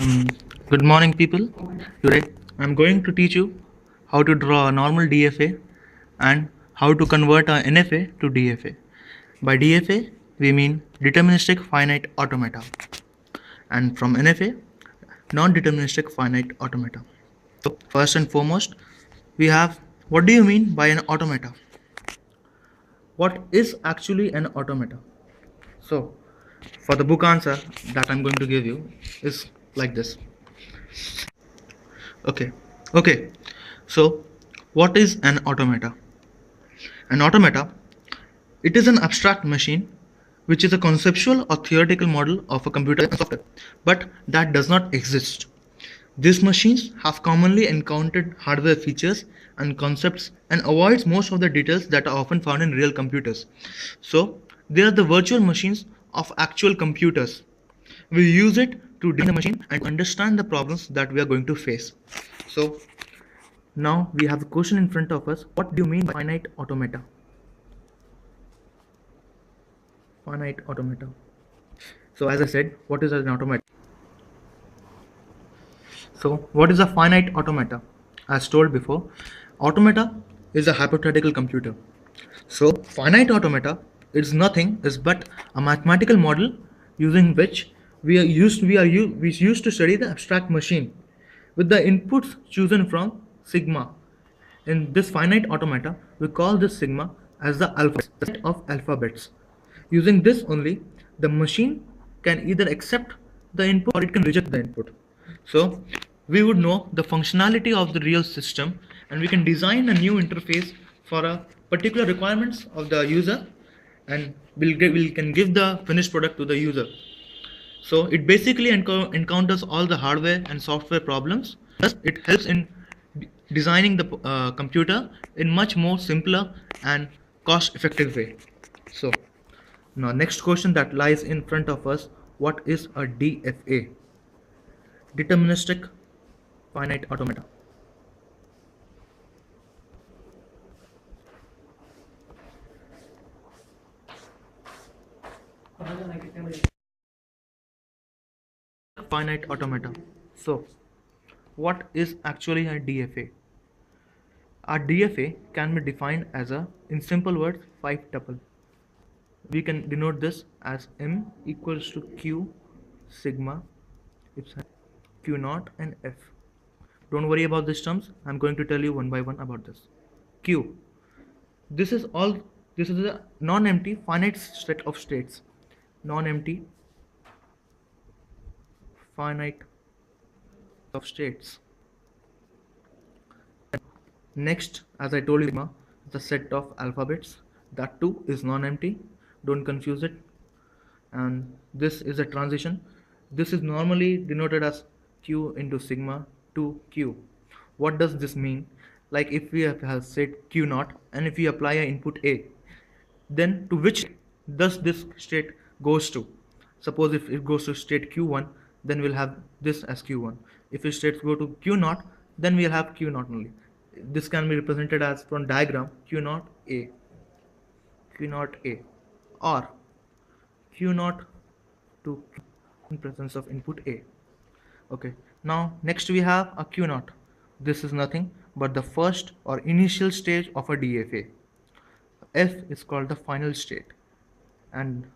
Um, Good morning, people. Today I'm going to teach you how to draw a normal DFA and how to convert a NFA to DFA. By DFA, we mean deterministic finite automata, and from NFA, non-deterministic finite automata. So, first and foremost, we have what do you mean by an automata? What is actually an automata? So, for the book answer that I'm going to give you is like this. Okay. Okay. So, what is an automata? An automata, it is an abstract machine which is a conceptual or theoretical model of a computer and software, but that does not exist. These machines have commonly encountered hardware features and concepts and avoids most of the details that are often found in real computers. So, they are the virtual machines of actual computers. We use it to design the machine and understand the problems that we are going to face. So, now we have a question in front of us. What do you mean by finite automata? Finite automata. So as I said, what is an automata? So what is a finite automata? As told before, automata is a hypothetical computer. So finite automata is nothing is but a mathematical model using which we used to study the abstract machine with the inputs chosen from sigma. In this finite automata, we call this sigma as the alphabets, the set of alphabets. Using this only, the machine can either accept the input or it can reject the input. So, we would know the functionality of the real system and we can design a new interface for a particular requirements of the user and we can give the finished product to the user. So it basically encounters all the hardware and software problems. Thus, it helps in designing the computer in much more simpler and cost-effective way. So now next question that lies in front of us: what is a DFA? Deterministic finite automata. Finite automata. So what is actually a DFA? A DFA can be defined as a, in simple words, 5 tuple. We can denote this as M equals to Q sigma epsilon Q naught and F. Don't worry about these terms. I'm going to tell you one by one about this. Q. This is all. This is a non-empty finite set of states. Non-empty finite of states. Next, as I told you, sigma is a set of alphabets. That too is non-empty. Don't confuse it. And this is a transition. This is normally denoted as Q into sigma to Q. What does this mean? Like if we have said Q naught and if we apply an input A, then to which does this state goes to? Suppose if it goes to state Q1, then we'll have this as Q1. If it states go to Q naught, then we'll have Q naught only. This can be represented as from diagram Q naught A, Q naught A, or Q naught to in presence of input A. Okay, now next we have a Q naught. This is nothing but the first or initial stage of a DFA. F is called the final state, and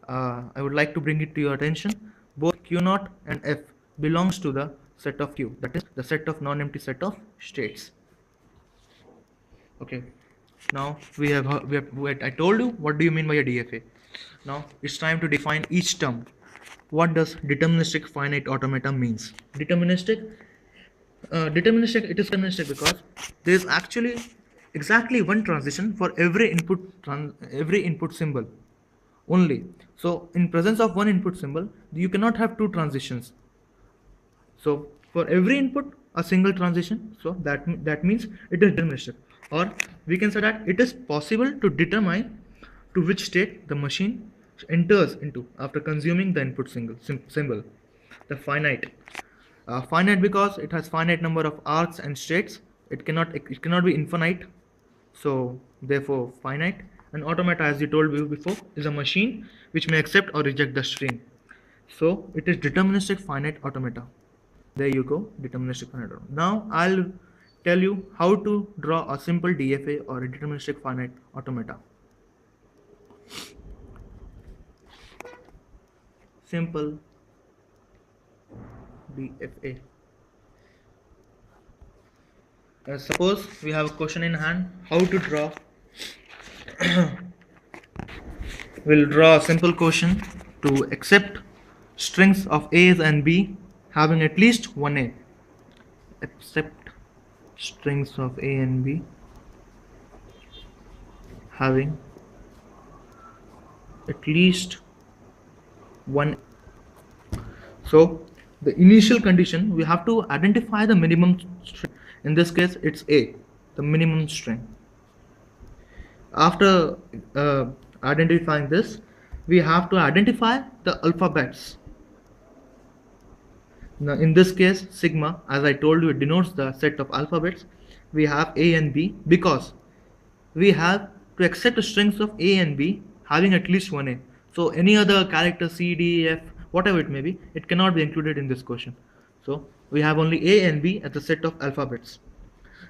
I would like to bring it to your attention. Both Q naught and F belongs to the set of Q, that is the set of non-empty set of states. Okay, now we have I told you what do you mean by a DFA. Now it's time to define each term. What does deterministic finite automata means? Deterministic, it is deterministic because there is actually exactly one transition for every input symbol only. So in presence of one input symbol, you cannot have two transitions. So for every input, a single transition. So that means it is deterministic, or we can say that it is possible to determine to which state the machine enters into after consuming the input symbol. The finite because it has finite number of arcs and states. It cannot be infinite. So therefore finite. And automata, as you told me before, is a machine which may accept or reject the string. So it is deterministic finite automata. There you go, deterministic finite automata. Now I'll tell you how to draw a simple DFA or a deterministic finite automata. Simple DFA. Suppose we have a question in hand, how to draw. We'll draw a simple question to accept strings of A's and B having at least one A. Accept strings of A and B having at least one. So the initial condition, we have to identify the minimum string. In this case it's A, the minimum string. After identifying this, we have to identify the alphabets. Now in this case sigma, as I told you, it denotes the set of alphabets. We have A and B because we have to accept strings of A and B having at least one A. So any other character C, D, F, whatever it may be, it cannot be included in this question. So we have only A and B as a set of alphabets.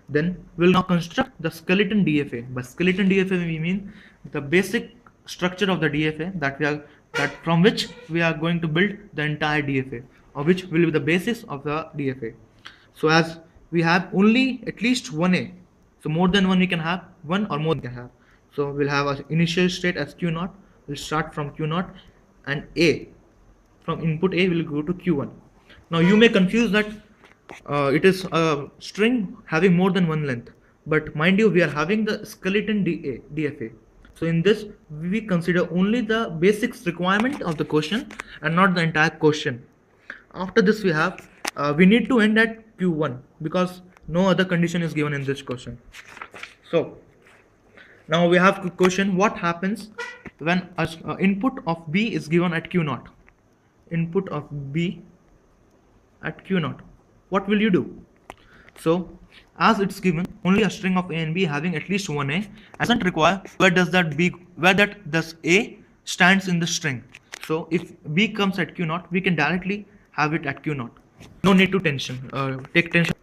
Then we'll now construct the skeleton DFA. By skeleton DFA we mean the basic structure of the DFA that from which we are going to build the entire DFA, or which will be the basis of the DFA. So as we have only at least one A, so more than one we can have, one or more we can have. So we'll have an initial state as Q0. We'll start from Q0, and A, from input A will go to Q1. Now you may confuse that it is a string having more than one length, but mind you, we are having the skeleton DFA. So in this we consider only the basics requirement of the question and not the entire question. After this we have we need to end at Q1 because no other condition is given in this question. So now we have to question what happens when input of B is given at Q0. Input of B at Q0. What will you do? So as it's given only a string of A and B having at least one A, doesn't require where does A stands in the string. So if B comes at Q0, we can directly have it at Q0. No need to take tension.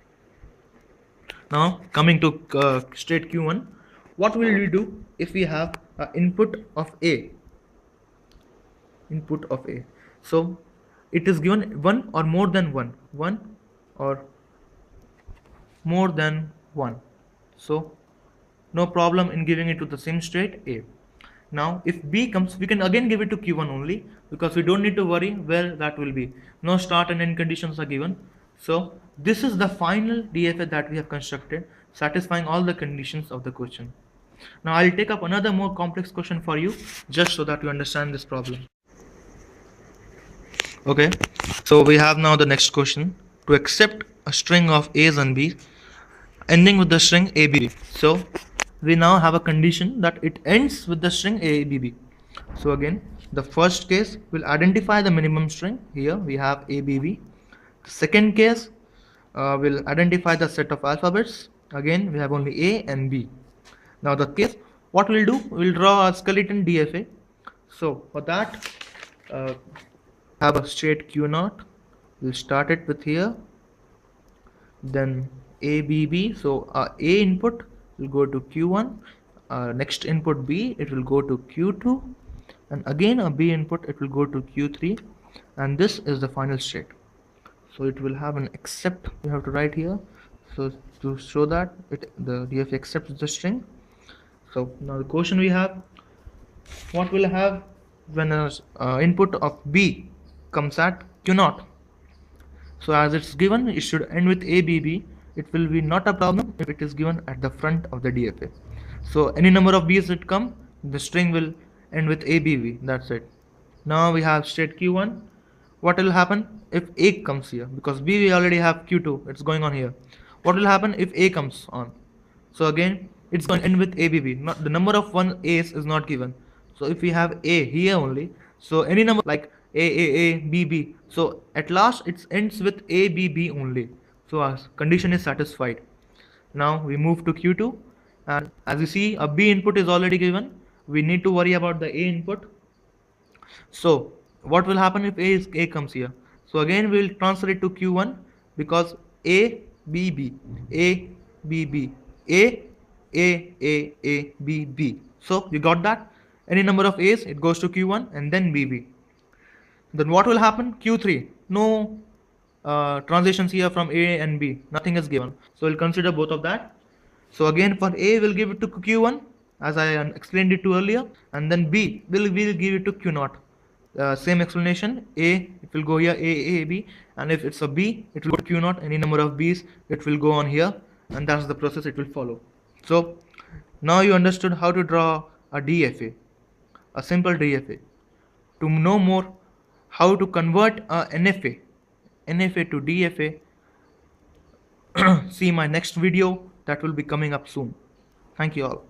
Now coming to state Q1, what will we do if we have input of A? Input of A. So it is given one or more than one or more than one. So no problem in giving it to the same state A. Now if B comes, we can again give it to Q1 only because we don't need to worry where that will be. No start and end conditions are given. So this is the final DFA that we have constructed, satisfying all the conditions of the question. Now I'll take up another more complex question for you just so that you understand this problem. Okay, so we have now the next question. To accept a string of A's and B's ending with the string ABB. So we now have a condition that it ends with the string ABB. So again, the first case will identify the minimum string. Here we have ABB. The second case will identify the set of alphabets. Again, we have only A and B. Now the case, what we'll do, we'll draw a skeleton DFA. So for that, have a state Q0. We'll start it with here. Then ABB. So A input will go to Q1. Next input B, it will go to Q2, and again a B input, it will go to Q3, and this is the final state. So it will have an accept. You have to write here. So to show that the DFA accepts the string. So now the question we have, what will have when input of B comes at Q0? So as it's given, it should end with ABB. It will be not a problem if it is given at the front of the DFA. So any number of B's that come, the string will end with ABB. That's it. Now we have state Q1. What will happen if A comes here? Because B we already have Q2. It's going on here. What will happen if A comes on? So again, it's going to end with ABB. Not the number of one A's is not given. So if we have A here only, so any number like A, B, B. So at last it ends with A, B, B only. So our condition is satisfied. Now we move to Q2, and as you see, a B input is already given. We need to worry about the A input. So what will happen if A comes here? So again we will transfer it to Q1 because A B B A B B A B B. So you got that? Any number of A's, it goes to Q1 and then BB. Then what will happen? Q3. No transitions here from A and B. Nothing is given. So we'll consider both of that. So again for A we'll give it to Q1 as I explained it to earlier, and then B we'll give it to Q0. Same explanation. A, it will go here A B, and if it's a B it will go to Q0. Any number of B's, it will go on here, and that's the process it will follow. So now you understood how to draw a DFA, a simple DFA. To know more how to convert a NFA to DFA, see my next video that will be coming up soon. Thank you all.